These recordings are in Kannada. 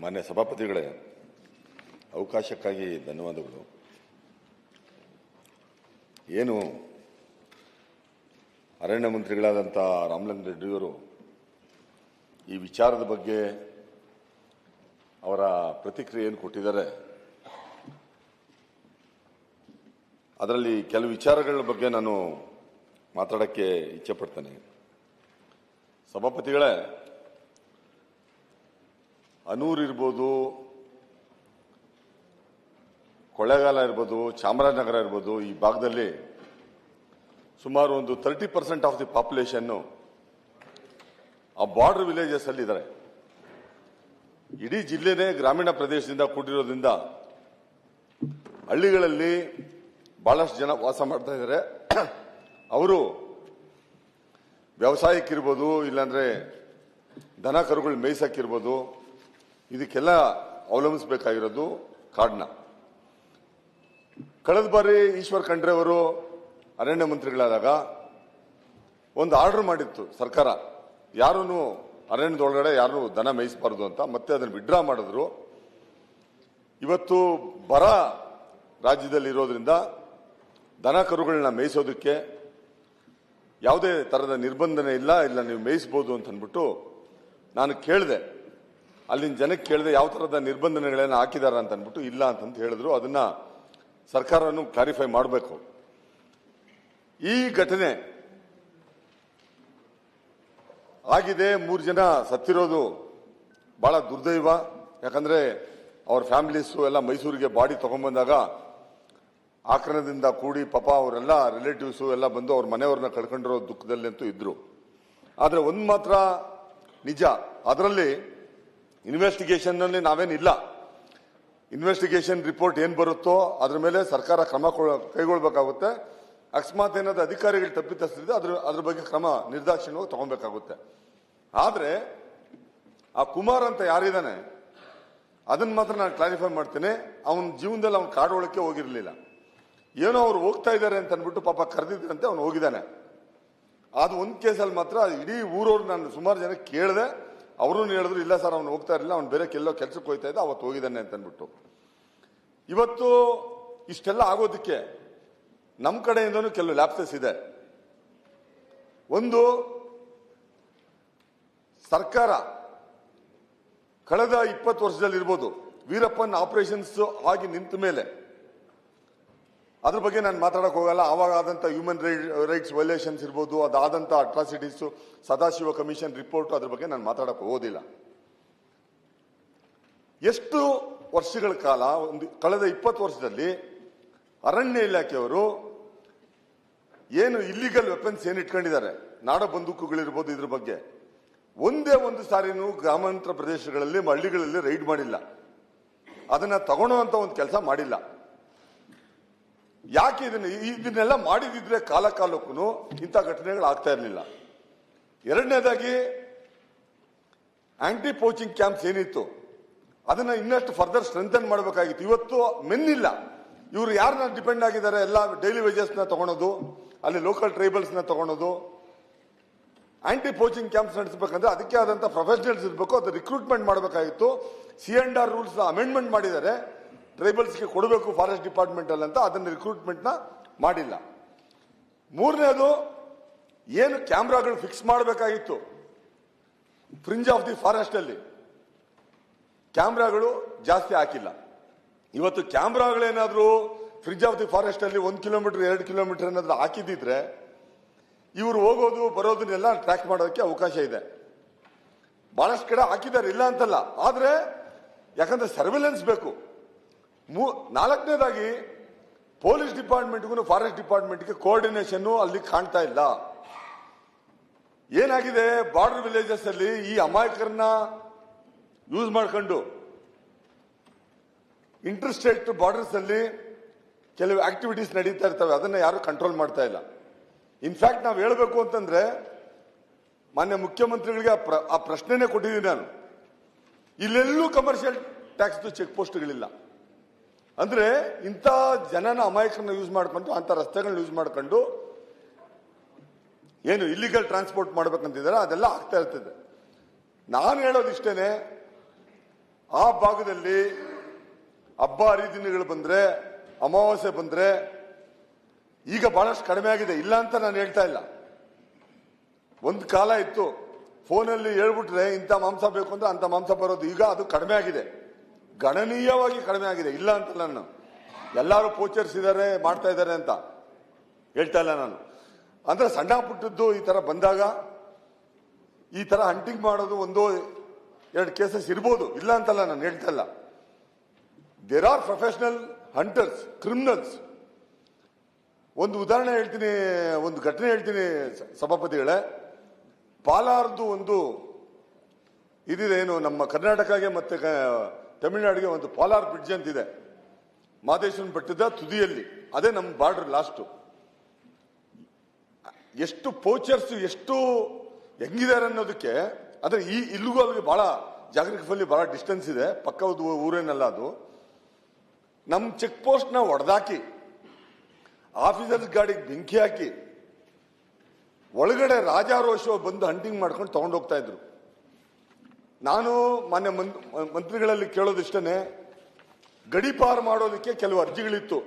ಮಾನ್ಯ ಸಭಾಪತಿಗಳೇ, ಅವಕಾಶಕ್ಕಾಗಿ ಧನ್ಯವಾದಗಳು. ಏನು ಅರಣ್ಯ ಮಂತ್ರಿಗಳಾದಂಥ ರಾಮಲಿಂಗ ರೆಡ್ಡಿಯವರು ಈ ವಿಚಾರದ ಬಗ್ಗೆ ಅವರ ಪ್ರತಿಕ್ರಿಯೆ ಏನು ಕೊಟ್ಟಿದ್ದಾರೆ, ಅದರಲ್ಲಿ ಕೆಲವು ವಿಚಾರಗಳ ಬಗ್ಗೆ ನಾನು ಮಾತಾಡೋಕ್ಕೆ ಇಚ್ಛೆ ಪಡ್ತೇನೆ. ಸಭಾಪತಿಗಳೇ, ಅನೂರು ಇರ್ಬೋದು, ಕೊಳ್ಳೇಗಾಲ ಇರ್ಬೋದು, ಚಾಮರಾಜನಗರ ಇರ್ಬೋದು, ಈ ಭಾಗದಲ್ಲಿ ಸುಮಾರು ಒಂದು 30% ಆಫ್ ದಿ ಪಾಪ್ಯುಲೇಷನ್ನು ಆ ಬಾರ್ಡರ್ ವಿಲೇಜಸ್ ಅಲ್ಲಿ ಇದ್ದಾರೆ. ಇಡೀ ಜಿಲ್ಲೆನೇ ಗ್ರಾಮೀಣ ಪ್ರದೇಶದಿಂದ ಕೂಡಿರೋದ್ರಿಂದ ಹಳ್ಳಿಗಳಲ್ಲಿ ಬಹಳಷ್ಟು ಜನ ವಾಸ ಮಾಡ್ತಾ ಇದ್ದಾರೆ. ಅವರು ವ್ಯವಸಾಯಕ್ಕಿರ್ಬೋದು, ಇಲ್ಲಾಂದ್ರೆ ದನ ಕರುಗಳು ಮೇಯಿಸಕ್ಕಿರ್ಬೋದು, ಇದಕ್ಕೆಲ್ಲ ಅವಲಂಬಿಸಬೇಕಾಗಿರೋದು ಕಾಡನ್ನ. ಕಳೆದ ಬಾರಿ ಈಶ್ವರ್ ಖಂಡ್ರೆ ಅವರು ಅರಣ್ಯ ಮಂತ್ರಿಗಳಾದಾಗ ಒಂದು ಆರ್ಡರ್ ಮಾಡಿತ್ತು ಸರ್ಕಾರ, ಯಾರೂ ಅರಣ್ಯದೊಳಗಡೆ ಯಾರು ದನ ಮೇಯಿಸಬಾರದು ಅಂತ. ಮತ್ತೆ ಅದನ್ನು ವಿಡ್ರಾ ಮಾಡಿದ್ರು. ಇವತ್ತು ಬರ ರಾಜ್ಯದಲ್ಲಿ ಇರೋದ್ರಿಂದ ದನ ಕರುಗಳನ್ನ ಮೇಯಿಸೋದಕ್ಕೆ ಯಾವುದೇ ತರಹದ ನಿರ್ಬಂಧನೆ ಇಲ್ಲ ನೀವು ಮೇಯಿಸಬಹುದು ಅಂತ ಅಂದ್ಬಿಟ್ಟು ನಾನು ಕೇಳಿದೆ, ಅಲ್ಲಿನ ಜನಕ್ಕೆ ಕೇಳಿದೆ ಯಾವ ತರಹದ ನಿರ್ಬಂಧನೆಗಳನ್ನ ಹಾಕಿದಾರ ಅಂತ ಅಂದ್ಬಿಟ್ಟು ಇಲ್ಲ ಅಂತ ಹೇಳಿದ್ರು. ಅದನ್ನ ಸರ್ಕಾರನು ಕ್ಲಾರಿಫೈ ಮಾಡಬೇಕು. ಈ ಘಟನೆ ಆಗಿದೆ, 3 ಜನ ಸತ್ತಿರೋದು ಬಹಳ ದುರ್ದೈವ. ಯಾಕಂದ್ರೆ ಅವ್ರ ಫ್ಯಾಮಿಲೀಸು ಎಲ್ಲ ಮೈಸೂರಿಗೆ ಬಾಡಿ ತಗೊಂಡ್ಬಂದಾಗ ಆಕ್ರಮಣದಿಂದ ಕೂಡಿ ಪಾಪ ಅವರೆಲ್ಲ ರಿಲೇಟಿವ್ಸು ಎಲ್ಲ ಬಂದು ಅವ್ರ ಮನೆಯವ್ರನ್ನ ಕಳ್ಕೊಂಡಿರೋ ದುಃಖದಲ್ಲಿ ಅಂತೂ ಇದ್ರು. ಆದ್ರೆ ಒಂದು ಮಾತ್ರ ನಿಜ, ಅದರಲ್ಲಿ ಇನ್ವೆಸ್ಟಿಗೇಷನ್ ನಲ್ಲಿ ನಾವೇನಿಲ್ಲ. ಇನ್ವೆಸ್ಟಿಗೇಷನ್ ರಿಪೋರ್ಟ್ ಏನ್ ಬರುತ್ತೋ ಅದ್ರ ಮೇಲೆ ಸರ್ಕಾರ ಕ್ರಮ ಕೈಗೊಳ್ಳಬೇಕಾಗುತ್ತೆ. ಅಕಸ್ಮಾತ್ ಏನಾದ್ರು ಅಧಿಕಾರಿಗಳು ತಪ್ಪಿತಸ್ಥರಿದೆ ಅದ್ರ ಬಗ್ಗೆ ಕ್ರಮ ನಿರ್ದಾಕ್ಷಿಣ್ಯವಾಗಿ ತಗೊಬೇಕಾಗುತ್ತೆ. ಆದ್ರೆ ಆ ಕುಮಾರ್ ಅಂತ ಯಾರಿದ್ದಾನೆ ಅದನ್ನ ಮಾತ್ರ ನಾನು ಕ್ಲಾರಿಫೈ ಮಾಡ್ತೇನೆ. ಅವನ ಜೀವನದಲ್ಲಿ ಅವನು ಕಾಡೋಳಕ್ಕೆ ಹೋಗಿರ್ಲಿಲ್ಲ. ಏನೋ ಅವ್ರು ಹೋಗ್ತಾ ಇದ್ದಾರೆ ಅಂತ ಅಂದ್ಬಿಟ್ಟು ಪಾಪ ಕರೆದಿದ್ರಂತೆ, ಅವನು ಹೋಗಿದ್ದಾನೆ. ಅದು ಒಂದು ಕೇಸಲ್ಲಿ ಮಾತ್ರ ಇಡೀ ಊರವ್ರು ನಾನು ಸುಮಾರು ಜನ ಕೇಳಿದೆ, ಅವರು ಹೇಳಿದ್ರು ಇಲ್ಲ ಸರ್ ಅವ್ನು ಹೋಗ್ತಾ ಇರಲಿಲ್ಲ, ಅವ್ನು ಬೇರೆ ಕೆಲವು ಕೆಲಸಕ್ಕೆ ಹೋಗ್ತಾ ಇದ್ದ, ಅವತ್ತು ಹೋಗಿದ್ದಾನೆ ಅಂತ ಅಂದ್ಬಿಟ್ಟು. ಇವತ್ತು ಇಷ್ಟೆಲ್ಲ ಆಗೋದಕ್ಕೆ ನಮ್ಮ ಕಡೆಯಿಂದನೂ ಕೆಲವು ಲ್ಯಾಪ್ಸಸ್ ಇದೆ. ಒಂದು, ಸರ್ಕಾರ ಕಳೆದ 20 ವರ್ಷದಲ್ಲಿ ಇರ್ಬೋದು, ವೀರಪ್ಪನ್ ಆಪರೇಷನ್ಸ್ ಆಗಿ ನಿಂತ ಮೇಲೆ ಅದ್ರ ಬಗ್ಗೆ ನಾನು ಮಾತಾಡಕ್ ಹೋಗಲ್ಲ. ಆವಾಗ ಆದಂತ ಹ್ಯೂಮನ್ ರೈಟ್ಸ್ ವೈಲೇಷನ್ಸ್ ಇರ್ಬೋದು, ಅದಾದಂತ ಅಟ್ರಾಸಿಟೀಸ್, ಸದಾಶಿವ ಕಮಿಷನ್ ರಿಪೋರ್ಟ್, ಅದ್ರ ಬಗ್ಗೆ ನಾನು ಮಾತಾಡಕ್ ಹೋಗೋದಿಲ್ಲ. ಎಷ್ಟು ವರ್ಷಗಳ ಕಾಲ, ಕಳೆದ 20 ವರ್ಷದಲ್ಲಿ ಅರಣ್ಯ ಇಲಾಖೆಯವರು ಏನು ಇಲ್ಲಿಗಲ್ ವೆಪನ್ಸ್ ಏನ್ ಇಟ್ಕೊಂಡಿದ್ದಾರೆ, ನಾಡ ಬಂದೂಕುಗಳಿರ್ಬೋದು, ಇದ್ರ ಬಗ್ಗೆ ಒಂದೇ ಒಂದು ಸಾರಿನೂ ಗ್ರಾಮಾಂತರ ಪ್ರದೇಶಗಳಲ್ಲಿ ಹಳ್ಳಿಗಳಲ್ಲಿ ರೈಡ್ ಮಾಡಿಲ್ಲ. ಅದನ್ನ ತಗೊಳ್ಳುವಂತ ಒಂದು ಕೆಲಸ ಮಾಡಿಲ್ಲ. ಯಾಕೆ ಇದನ್ನೆಲ್ಲ ಮಾಡಿದಿದ್ರೆ ಕಾಲಕ್ಕೂ ಇಂಥ ಘಟನೆಗಳು ಆಗ್ತಾ ಇರಲಿಲ್ಲ. ಎರಡನೇದಾಗಿ ಆಂಟಿ ಪೋಚಿಂಗ್ ಕ್ಯಾಂಪ್ಸ್ ಏನಿತ್ತು ಅದನ್ನ ಇನ್ನಷ್ಟು ಫರ್ದರ್ ಸ್ಟ್ರೆಂಥನ್ ಮಾಡಬೇಕಾಗಿತ್ತು. ಇವತ್ತು ಮೆನ್ ಇಲ್ಲ. ಇವರು ಯಾರನ್ನ ಡಿಪೆಂಡ್ ಆಗಿದ್ದಾರೆ, ಎಲ್ಲ ಡೈಲಿ ವೇಜಸ್ ನ ತಗೊಳೋದು, ಅಲ್ಲಿ ಲೋಕಲ್ ಟ್ರೈಬಲ್ಸ್ ನ ತಗೊಳೋದು. ಆಂಟಿ ಪೋಚಿಂಗ್ ಕ್ಯಾಂಪ್ಸ್ ನಡೆಸಬೇಕಂದ್ರೆ ಅದಕ್ಕೆ ಆದಂತ ಪ್ರೊಫೆಷನಲ್ಸ್ ಇರಬೇಕು. ಅದು ರಿಕ್ರೂಟ್ಮೆಂಟ್ ಮಾಡಬೇಕಾಗಿತ್ತು. C&R ರೂಲ್ಸ್ ಅಮೆಂಡ್ಮೆಂಟ್ ಮಾಡಿದ್ದಾರೆ, ಟ್ರೈಬಲ್ಸ್ಗೆ ಕೊಡಬೇಕು ಫಾರೆಸ್ಟ್ ಡಿಪಾರ್ಟ್ಮೆಂಟ್ ಅಲ್ಲಿ ಅಂತ. ಅದನ್ನ ರಿಕ್ರೂಟ್ಮೆಂಟ್ ನ ಮಾಡಿಲ್ಲ. ಮೂರನೇದು, ಏನು ಕ್ಯಾಮ್ರಾಗಳು ಫಿಕ್ಸ್ ಮಾಡಬೇಕಾಗಿತ್ತು ಫ್ರಿಂಜ್ ಆಫ್ ದಿ ಫಾರೆಸ್ಟ್ ಅಲ್ಲಿ, ಕ್ಯಾಮ್ರಾಗಳು ಜಾಸ್ತಿ ಹಾಕಿಲ್ಲ. ಇವತ್ತು ಕ್ಯಾಮ್ರಾಗಳೇನಾದ್ರೂ ಫ್ರಿಂಜ್ ಆಫ್ ದಿ ಫಾರೆಸ್ಟ್ ಅಲ್ಲಿ 1 ಕಿಲೋಮೀಟರ್ 2 ಕಿಲೋಮೀಟರ್ ಏನಾದ್ರೂ ಹಾಕಿದ್ದಿದ್ರೆ ಇವರು ಹೋಗೋದು ಬರೋದನ್ನೆಲ್ಲ ಟ್ರ್ಯಾಕ್ ಮಾಡೋದಕ್ಕೆ ಅವಕಾಶ ಇದೆ. ಬಹಳಷ್ಟು ಕಡೆ ಹಾಕಿದ್ದಾರೆ, ಇಲ್ಲ ಅಂತಲ್ಲ. ಆದ್ರೆ ಯಾಕಂದ್ರೆ ಸರ್ವೆಲೆನ್ಸ್ ಬೇಕು. ನಾಲ್ಕನೇದಾಗಿ ಪೊಲೀಸ್ ಡಿಪಾರ್ಟ್ಮೆಂಟ್ಗೂ ಫಾರೆಸ್ಟ್ ಡಿಪಾರ್ಟ್ಮೆಂಟ್ಗೆ ಕೋಆರ್ಡಿನೇಷನ್ ಅಲ್ಲಿ ಕಾಣ್ತಾ ಇಲ್ಲ. ಏನಾಗಿದೆ, ಬಾರ್ಡರ್ ವಿಲೇಜಸ್ ಅಲ್ಲಿ ಈ ಅಮಾಯಕರನ್ನ ಯೂಸ್ ಮಾಡ್ಕೊಂಡು ಇಂಟರ್ ಸ್ಟೇಟ್ ಬಾರ್ಡರ್ಸ್ ಅಲ್ಲಿ ಕೆಲವು ಆಕ್ಟಿವಿಟೀಸ್ ನಡೀತಾ ಇರ್ತವೆ. ಅದನ್ನ ಯಾರು ಕಂಟ್ರೋಲ್ ಮಾಡ್ತಾ ಇಲ್ಲ. ಇನ್ಫ್ಯಾಕ್ಟ್ ನಾವು ಹೇಳಬೇಕು ಅಂತಂದ್ರೆ, ಮಾನ್ಯ ಮುಖ್ಯಮಂತ್ರಿಗಳಿಗೆ ಆ ಪ್ರಶ್ನೆನೇ ಕೊಟ್ಟಿದ್ದೀನಿ ನಾನು. ಇಲ್ಲೆಲ್ಲೂ ಕಮರ್ಷಿಯಲ್ ಟ್ಯಾಕ್ಸ್ ಚೆಕ್ ಪೋಸ್ಟ್ಗಳಿಲ್ಲ. ಅಂದ್ರೆ ಇಂಥ ಜನನ ಅಮಾಯಕರನ್ನ ಯೂಸ್ ಮಾಡ್ಕೊಂಡು, ಅಂತ ರಸ್ತೆಗಳನ್ನ ಯೂಸ್ ಮಾಡ್ಕೊಂಡು ಏನು ಇಲ್ಲಿಗಲ್ ಟ್ರಾನ್ಸ್ಪೋರ್ಟ್ ಮಾಡ್ಬೇಕಂತಿದ್ದಾರೆ, ಅದೆಲ್ಲ ಆಗ್ತಾ ಇರ್ತದೆ. ನಾನು ಹೇಳೋದಿಷ್ಟೇನೆ, ಆ ಭಾಗದಲ್ಲಿ ಹಬ್ಬ ಹರಿದಿನಗಳು ಬಂದ್ರೆ, ಅಮಾವಾಸ್ಯೆ ಬಂದ್ರೆ ಈಗ ಬಹಳಷ್ಟು ಕಡಿಮೆ ಆಗಿದೆ, ಇಲ್ಲ ಅಂತ ನಾನು ಹೇಳ್ತಾ ಇಲ್ಲ. ಒಂದು ಕಾಲ ಇತ್ತು, ಫೋನಲ್ಲಿ ಹೇಳ್ಬಿಟ್ರೆ ಇಂಥ ಮಾಂಸ ಬೇಕು ಅಂದ್ರೆ ಅಂತ ಮಾಂಸ ಬರೋದು. ಈಗ ಅದು ಕಡಿಮೆ ಆಗಿದೆ, ಗಣನೀಯವಾಗಿ ಕಡಿಮೆ ಆಗಿದೆ, ಇಲ್ಲ ಅಂತಲ್ಲ. ನಾನು ಎಲ್ಲರೂ ಪೋಚರ್ಸ್ ಇದ್ದಾರೆ, ಮಾಡ್ತಾ ಇದ್ದಾರೆ ಅಂತ ಹೇಳ್ತಾ ಇಲ್ಲ ನಾನು. ಅಂದ್ರೆ ಸಣ್ಣ ಪುಟ್ಟದ್ದು ಈ ತರ ಬಂದಾಗ ಈ ತರ ಹಂಟಿಂಗ್ ಮಾಡೋದು ಒಂದು ಎರಡು ಕೇಸಸ್ ಇರ್ಬೋದು, ಇಲ್ಲ ಅಂತಲ್ಲ ನಾನು ಹೇಳ್ತಾ ಇಲ್ಲ. There are professional hunters, criminals. ಒಂದು ಉದಾಹರಣೆ ಹೇಳ್ತೀನಿ, ಒಂದು ಘಟನೆ ಹೇಳ್ತೀನಿ ಸಭಾಪತಿಗಳೇ. ಪಾಲಾರ್ದು ಒಂದು ಇದಿದೆ, ಏನು ನಮ್ಮ ಕರ್ನಾಟಕಗೆ ಮತ್ತೆ ತಮಿಳುನಾಡಿಗೆ ಒಂದು ಪಾಲಾರ್ ಬ್ರಿಡ್ಜ್ ಅಂತಿದೆ, ಮಾದೇಶ್ವರನ ಬೆಟ್ಟದ ತುದಿಯಲ್ಲಿ. ಅದೇ ನಮ್ಮ ಬಾರ್ಡರ್ ಲಾಸ್ಟ್. ಎಷ್ಟು ಪೋಚರ್ಸ್ ಎಷ್ಟು ಹೆಂಗಿದ್ದಾರೆ ಅನ್ನೋದಕ್ಕೆ, ಅಂದ್ರೆ ಈ ಇಲ್ಲಿಗೂ ಅಲ್ಲಿಗೆ ಬಹಳ ಜಾಗ್ರಫಿಕಲಿ ಬಹಳ ಡಿಸ್ಟೆನ್ಸ್ ಇದೆ, ಪಕ್ಕದ ಊರೇನಲ್ಲ ಅದು. ನಮ್ಮ ಚೆಕ್ ಪೋಸ್ಟ್ ನ ಹೊಡೆದಾಕಿ, ಆಫೀಸರ್ಸ್ ಗಾಡಿಗೆ ಬೆಂಕಿ ಹಾಕಿ, ಒಳಗಡೆ ರಾಜಾರೋಷ ಬಂದು ಹಂಟಿಂಗ್ ಮಾಡ್ಕೊಂಡು ತಗೊಂಡು ಹೋಗ್ತಾ ಇದ್ರು. ನಾನು ಮಾನ್ಯ ಮಂತ್ರಿಗಳಲ್ಲಿ ಕೇಳೋದಿಷ್ಟೇ, ಗಡಿಪಾರು ಮಾಡೋದಕ್ಕೆ ಕೆಲವು ಅರ್ಜಿಗಳಿತ್ತು.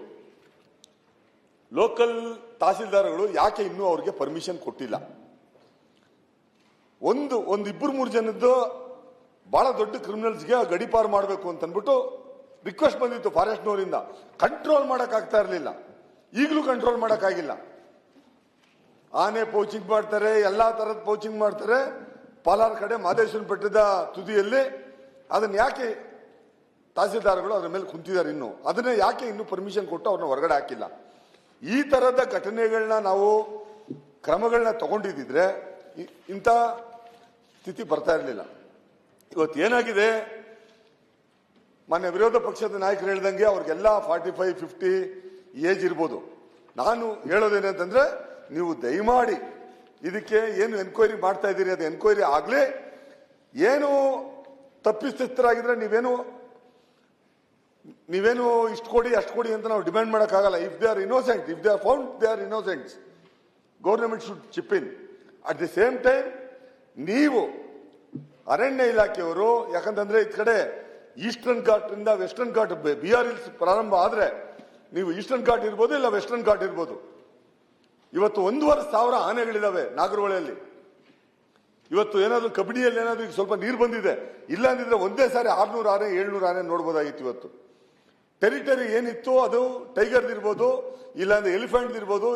ಲೋಕಲ್ ತಹಸೀಲ್ದಾರ್ಗಳು ಯಾಕೆ ಇನ್ನೂ ಅವ್ರಿಗೆ ಪರ್ಮಿಷನ್ ಕೊಟ್ಟಿಲ್ಲ? ಇಬ್ಬರು ಮೂರು ಜನದ್ದು ಬಹಳ ದೊಡ್ಡ ಕ್ರಿಮಿನಲ್ಸ್ಗೆ ಗಡಿಪಾರು ಮಾಡಬೇಕು ಅಂತ ಅಂದ್ಬಿಟ್ಟು ರಿಕ್ವೆಸ್ಟ್ ಬಂದಿತ್ತು ಫಾರೆಸ್ಟ್ನವರಿಂದ. ಕಂಟ್ರೋಲ್ ಮಾಡಕ್ಕಾಗ್ತಾ ಇರಲಿಲ್ಲ, ಈಗಲೂ ಕಂಟ್ರೋಲ್ ಮಾಡಕ್ಕಾಗಿಲ್ಲ. ಆನೆ ಪೌಚಿಂಗ್ ಮಾಡ್ತಾರೆ, ಎಲ್ಲಾ ತರದ ಪೌಚಿಂಗ್ ಮಾಡ್ತಾರೆ ಪಾಲಾರ್ ಕಡೆ ಮಾದೇಶ್ವರನ ಬೆಟ್ಟದ ತುದಿಯಲ್ಲಿ. ಅದನ್ನ ಯಾಕೆ ತಹಸೀಲ್ದಾರ್ಗಳು ಅದ್ರ ಮೇಲೆ ಕುಂತಿದ್ದಾರೆ, ಇನ್ನು ಅದನ್ನ ಯಾಕೆ ಇನ್ನೂ ಪರ್ಮಿಷನ್ ಕೊಟ್ಟು ಅವ್ರನ್ನ ಹೊರಗಡೆ ಹಾಕಿಲ್ಲ? ಈ ತರದ ಘಟನೆಗಳನ್ನ ನಾವು ಕ್ರಮಗಳನ್ನ ತಗೊಂಡಿದ್ರೆ ಇಂಥ ಸ್ಥಿತಿ ಬರ್ತಾ ಇರಲಿಲ್ಲ. ಇವತ್ತು ಏನಾಗಿದೆ, ಮಾನ್ಯ ವಿರೋಧ ಪಕ್ಷದ ನಾಯಕರು ಹೇಳ್ದಂಗೆ ಅವ್ರಿಗೆಲ್ಲ 45-50 ಏಜ್ ಇರ್ಬೋದು. ನಾನು ಹೇಳೋದೇನಂತಂದ್ರೆ, ನೀವು ದಯಮಾಡಿ ಇದಕ್ಕೆ ಏನು ಎನ್ಕ್ವೈರಿ ಮಾಡ್ತಾ ಇದ್ದೀರಿ, ಅದು ಎನ್ಕ್ವೈರಿ ಆಗ್ಲಿ. ಏನು ತಪ್ಪಿತಸ್ಥರಾಗಿದ್ರೆ ನೀವೇನು ಇಷ್ಟು ಕೊಡಿ ಅಷ್ಟು ಕೊಡಿ ಅಂತ ನಾವು ಡಿಮ್ಯಾಂಡ್ ಮಾಡೋಕ್ಕಾಗಲ್ಲ. If they are innocent, if they are found they are innocents, government should chip in. At the same time ನೀವು ಅರಣ್ಯ ಇಲಾಖೆಯವರು, ಯಾಕಂತಂದ್ರೆ ಈ ಕಡೆ ಈಸ್ಟರ್ನ್ ಘಾಟ್ ಇಂದ ವೆಸ್ಟರ್ನ್ ಘಾಟ್ ಬಿಆರ್ ಹಿಲ್ಸ್ ಪ್ರಾರಂಭ ಆದ್ರೆ ನೀವು ಈಸ್ಟರ್ನ್ ಘಾಟ್ ಇರ್ಬೋದು, ಇಲ್ಲ ವೆಸ್ಟರ್ನ್ ಘಾಟ್ ಇರ್ಬೋದು. ಇವತ್ತು 1,500 ಆನೆಗಳಿದಾವೆ ನಾಗರಹೊಳೆಯಲ್ಲಿ. ಇವತ್ತು ಏನಾದ್ರು ಕಬಿಡಿಯಲ್ಲಿ ಏನಾದ್ರು ಈಗ ಸ್ವಲ್ಪ ನೀರು ಬಂದಿದೆ, ಇಲ್ಲ ಅಂದಿದ್ರೆ ಒಂದೇ ಸಾರಿ 600 ಆನೆ 700 ಆನೆ ನೋಡ್ಬೋದಾಗಿತ್ತು. ಇವತ್ತು ಟೆರಿಟರಿ ಏನಿತ್ತು ಅದು ಟೈಗರ್ ಇರ್ಬೋದು, ಇಲ್ಲಾಂದ್ರೆ ಎಲಿಫೆಂಟ್ ಇರ್ಬೋದು,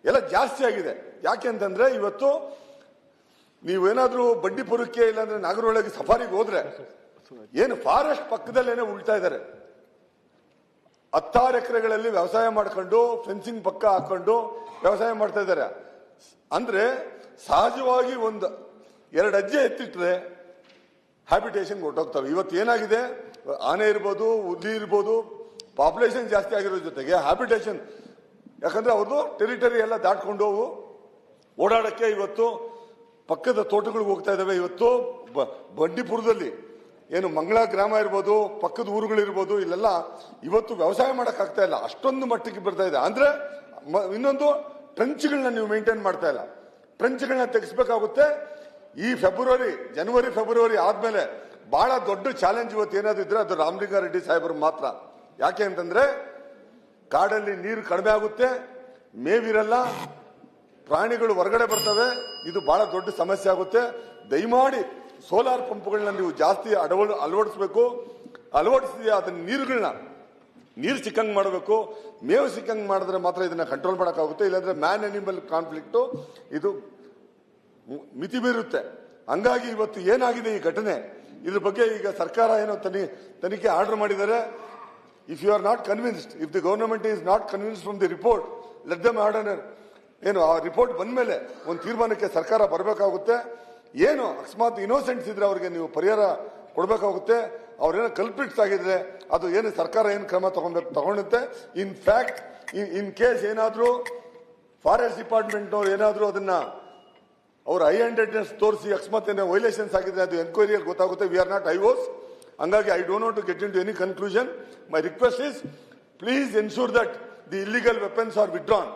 ಎಲ್ಲ ಜಾಸ್ತಿ ಆಗಿದೆ. ಯಾಕೆ ಅಂತಂದ್ರೆ ಇವತ್ತು ನೀವೇನಾದ್ರೂ ಬಂಡೀಪುರಕ್ಕೆ ಇಲ್ಲಾಂದ್ರೆ ನಾಗರಹೊಳೆಗೆ ಸಫಾರಿಗೆ ಹೋದ್ರೆ ಏನು ಫಾರೆಸ್ಟ್ ಪಕ್ಕದಲ್ಲೇನೆ ಉಳ್ತಾ ಇದ್ದಾರೆ. 16 ಎಕರೆಗಳಲ್ಲಿ ವ್ಯವಸಾಯ ಮಾಡ್ಕೊಂಡು ಫೆನ್ಸಿಂಗ್ ಪಕ್ಕ ಹಾಕೊಂಡು ವ್ಯವಸಾಯ ಮಾಡ್ತಾ ಇದ್ದಾರೆ. ಅಂದ್ರೆ ಸಹಜವಾಗಿ 1-2 ಹೆಜ್ಜೆ ಎತ್ತಿಟ್ರೆ ಹ್ಯಾಬಿಟೇಷನ್ ಹೊರಟೋಗ್ತವೆ. ಇವತ್ತು ಏನಾಗಿದೆ, ಆನೆ ಇರ್ಬೋದು, ಹುಲಿ ಇರ್ಬೋದು, ಪಾಪ್ಯುಲೇಷನ್ ಜಾಸ್ತಿ ಆಗಿರೋ ಜೊತೆಗೆ ಹ್ಯಾಬಿಟೇಷನ್, ಯಾಕಂದ್ರೆ ಅವ್ರದ್ದು ಟೆರಿಟರಿ ಎಲ್ಲ ದಾಟ್ಕೊಂಡು ಓಡಾಡಕ್ಕೆ ಇವತ್ತು ಪಕ್ಕದ ತೋಟಗಳಿಗೆ ಹೋಗ್ತಾ ಇದಾವೆ. ಇವತ್ತು ಬಂಡೀಪುರದಲ್ಲಿ ಏನು ಮಂಗಳ ಗ್ರಾಮ ಇರ್ಬೋದು, ಪಕ್ಕದ ಊರುಗಳಿರ್ಬೋದು, ಇಲ್ಲೆಲ್ಲ ಇವತ್ತು ವ್ಯವಸಾಯ ಮಾಡಕ್ ಆಗ್ತಾ ಇಲ್ಲ, ಅಷ್ಟೊಂದು ಮಟ್ಟಿಗೆ ಬರ್ತಾ ಇದೆ. ಅಂದ್ರೆ ಇನ್ನೊಂದು ಟ್ರಂಚ್ಗಳನ್ನ ನೀವು ಮೇಂಟೈನ್ ಮಾಡ್ತಾ ಇಲ್ಲ, ಟ್ರಂಚ್ಗಳನ್ನ ತೆಗೆಸಬೇಕಾಗುತ್ತೆ. ಈ ಜನವರಿ ಫೆಬ್ರವರಿ ಆದ್ಮೇಲೆ ಬಹಳ ದೊಡ್ಡ ಚಾಲೆಂಜ್ ಇವತ್ತು ಏನಾದಿದ್ರೆ ಅದು ರಾಮಲಿಂಗಾರೆಡ್ಡಿ ಸಾಹೇಬರು ಮಾತ್ರ. ಯಾಕೆ ಅಂತಂದ್ರೆ ಕಾಡಲ್ಲಿ ನೀರು ಕಡಿಮೆ ಆಗುತ್ತೆ, ಮೇವಿರಲ್ಲ, ಪ್ರಾಣಿಗಳು ಹೊರಗಡೆ ಬರ್ತವೆ, ಇದು ಬಹಳ ದೊಡ್ಡ ಸಮಸ್ಯೆ ಆಗುತ್ತೆ. ದಯಮಾಡಿ ಸೋಲಾರ್ ಪಂಪ್ಗಳನ್ನ ನೀವು ಜಾಸ್ತಿ ಅಳವಡಿಸಬೇಕು. ಅಳವಡಿಸಿದ ಅದನ್ನ ನೀರು ಸಿಕ್ಕಂಗ್ ಮಾಡಬೇಕು, ಮೇವು ಸಿಕ್ಕಂಗ್ ಮಾಡಿದ್ರೆ ಮಾತ್ರ ಇದನ್ನ ಕಂಟ್ರೋಲ್ ಮಾಡೋಕ್ಕಾಗುತ್ತೆ. ಇಲ್ಲಾಂದ್ರೆ ಮ್ಯಾನ್ ಅನಿಮಲ್ ಕಾನ್ಫ್ಲಿಕ್ಟ್ ಇದು ಮಿತಿ ಮೀರುತ್ತೆ. ಹಂಗಾಗಿ ಇವತ್ತು ಏನಾಗಿದೆ ಈ ಘಟನೆ, ಇದ್ರ ಬಗ್ಗೆ ಈಗ ಸರ್ಕಾರ ಏನೋ ತನಿಖೆ ಆರ್ಡರ್ ಮಾಡಿದ್ದಾರೆ. If you are not convinced, if the government is not convinced from the report, let them order. ಏನು ಆ ರಿಪೋರ್ಟ್ ಬಂದ ಮೇಲೆ ಒಂದು ತೀರ್ಮಾನಕ್ಕೆ ಸರ್ಕಾರ ಬರಬೇಕಾಗುತ್ತೆ. ಏನು ಅಕಸ್ಮಾತ್ ಇನ್ನೋಸೆಂಟ್ಸ್ ಇದ್ರೆ ಅವ್ರಿಗೆ ನೀವು ಪರಿಹಾರ ಕೊಡಬೇಕಾಗುತ್ತೆ. ಅವ್ರೇನೋ ಕಲ್ಪಿಟ್ಸ್ ಆಗಿದ್ರೆ ಅದು ಏನು ಸರ್ಕಾರ ಏನು ಕ್ರಮ ತಗೊಳುತ್ತೆ. ಇನ್ ಫ್ಯಾಕ್ಟ್ ಇನ್ ಕೇಸ್ ಏನಾದ್ರೂ ಫಾರೆಸ್ಟ್ ಡಿಪಾರ್ಟ್ಮೆಂಟ್ನವ್ರು ಏನಾದ್ರೂ ಅದನ್ನ ಅವ್ರ ಹೈ ಹ್ಯಾಂಡೆಡ್ನೆಸ್ ತೋರಿಸಿ ಅಕಸ್ಮಾತ್ ಏನೋ ವೈಲೇಷನ್ಸ್ ಆಗಿದ್ರೆ ಅದು ಎನ್ಕ್ವೈರಿಯಲ್ಲಿ ಗೊತ್ತಾಗುತ್ತೆ. We are not IOs. ಹಂಗಾಗಿ I don't want to get into any conclusion. My request is please ensure that the illegal weapons are withdrawn.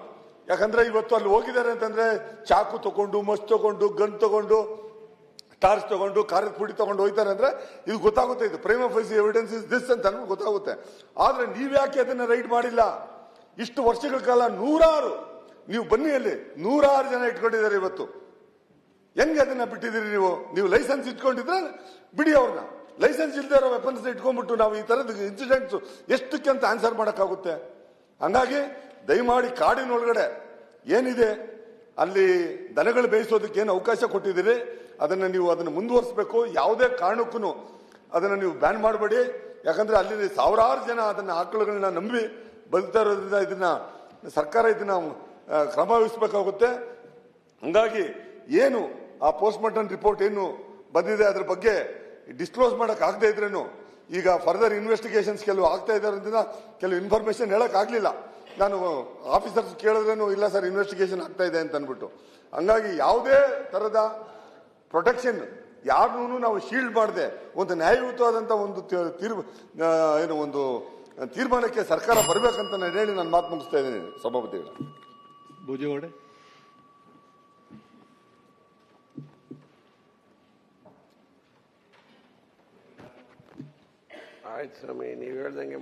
ಯಾಕಂದ್ರೆ ಇವತ್ತು ಅಲ್ಲಿ ಹೋಗಿದ್ದಾರೆ ಅಂತಂದ್ರೆ ಚಾಕು ತಗೊಂಡು, ಮಸ್ ತಗೊಂಡು, ಗನ್ ತಗೊಂಡು ಟಾರ್ಚ್ ತಗೊಂಡು ಕಾರದ ಪುಡಿ ತಗೊಂಡು ಹೋಯ್ತಾರೆ ಅಂದ್ರೆ ಇದು ಗೊತ್ತಾಗುತ್ತೆ, ಇದು prima facie evidence is this ಅಂತ ಅನ್ಬಿಟ್ಟು ಗೊತ್ತಾಗುತ್ತೆ. ಆದ್ರೆ ನೀವ್ಯಾಕೆ ಅದನ್ನ ರೈಡ್ ಮಾಡಿಲ್ಲ? ಇಷ್ಟು ವರ್ಷಗಳ ಕಾಲ ನೂರಾರು, ನೀವು ಬನ್ನಿ ಅಲ್ಲಿ 106 ಜನ ಇಟ್ಕೊಂಡಿದ್ದಾರೆ ಇವತ್ತು. ಹೆಂಗೆ ಅದನ್ನ ಬಿಟ್ಟಿದ್ದೀರಿ ನೀವು ಲೈಸೆನ್ಸ್ ಇಟ್ಕೊಂಡಿದ್ರೆ ಬಿಡಿ ಅವ್ರನ್ನ. ಲೈಸೆನ್ಸ್ ಇಲ್ಲದೆ ಇರೋ ವೆಪನ್ಸ್ ಇಟ್ಕೊಂಡ್ಬಿಟ್ಟು ನಾವು ಈ ತರದ ಇನ್ಸಿಡೆಂಟ್ಸ್ ಎಷ್ಟಕ್ಕೆ ಅಂತ ಆನ್ಸರ್ ಮಾಡಕ್ಕಾಗುತ್ತೆ? ಹಂಗಾಗಿ ದಯಮಾಡಿ ಕಾಡಿನೊಳಗಡೆ ಏನಿದೆ ಅಲ್ಲಿ ದನಗಳು ಬೇಯಿಸೋದಕ್ಕೆ ಏನು ಅವಕಾಶ ಕೊಟ್ಟಿದ್ದೀರಿ ಅದನ್ನು ಮುಂದುವರಿಸಬೇಕು. ಯಾವುದೇ ಕಾರಣಕ್ಕೂ ಅದನ್ನು ನೀವು ಬ್ಯಾನ್ ಮಾಡಬೇಡಿ. ಯಾಕಂದ್ರೆ ಅಲ್ಲಿ ಸಾವಿರಾರು ಜನ ಅದನ್ನ ಆಕಳುಗಳನ್ನ ನಂಬಿ ಬದುಕ್ತಾ ಇರೋದ್ರಿಂದ ಇದನ್ನ ಸರ್ಕಾರ ಇದನ್ನ ಕ್ರಮ ವಹಿಸಬೇಕಾಗುತ್ತೆ. ಹಂಗಾಗಿ ಏನು ಆ ಪೋಸ್ಟ್ ಮಾರ್ಟಮ್ ರಿಪೋರ್ಟ್ ಏನು ಬಂದಿದೆ ಅದ್ರ ಬಗ್ಗೆ ಡಿಸ್ಕ್ಲೋಸ್ ಮಾಡಕ್ ಆಗದೆ ಇದ್ರೇನು ಈಗ ಫರ್ದರ್ ಇನ್ವೆಸ್ಟಿಗೇಷನ್ಸ್ ಕೆಲವು ಆಗ್ತಾ ಇರೋದ್ರಿಂದ ಕೆಲವು ಇನ್ಫಾರ್ಮೇಶನ್ ಹೇಳಕ್ ಆಗ್ಲಿಲ್ಲ. ನಾನು ಆಫೀಸರ್ಸ್ ಕೇಳಿದ್ರೇನು ಇಲ್ಲ ಸರ್ ಇನ್ವೆಸ್ಟಿಗೇಷನ್ ಆಗ್ತಾ ಇದೆ ಅಂತ ಅಂದ್ಬಿಟ್ಟು. ಹಂಗಾಗಿ ಯಾವುದೇ ತರದ ಪ್ರೊಟೆಕ್ಷನ್ ಯಾರನ್ನೂ ನಾವು ಶೀಲ್ಡ್ ಮಾಡದೆ ಒಂದು ನ್ಯಾಯಯುತವಾದಂತ ಒಂದು ಒಂದು ತೀರ್ಮಾನಕ್ಕೆ ಸರ್ಕಾರ ಬರಬೇಕಂತ ನಾನು ಹೇಳಿ ನಾನು ಮಾತು ಮುಗಿಸ್ತಾ ಇದ್ದೀನಿ ಸಭಾಪತಿಗಳು. ಭೋಜೇಗೌಡ ಆಯ್ತು ಸ್ವಾಮಿ, ನೀವು ಹೇಳ್ದಂಗೆ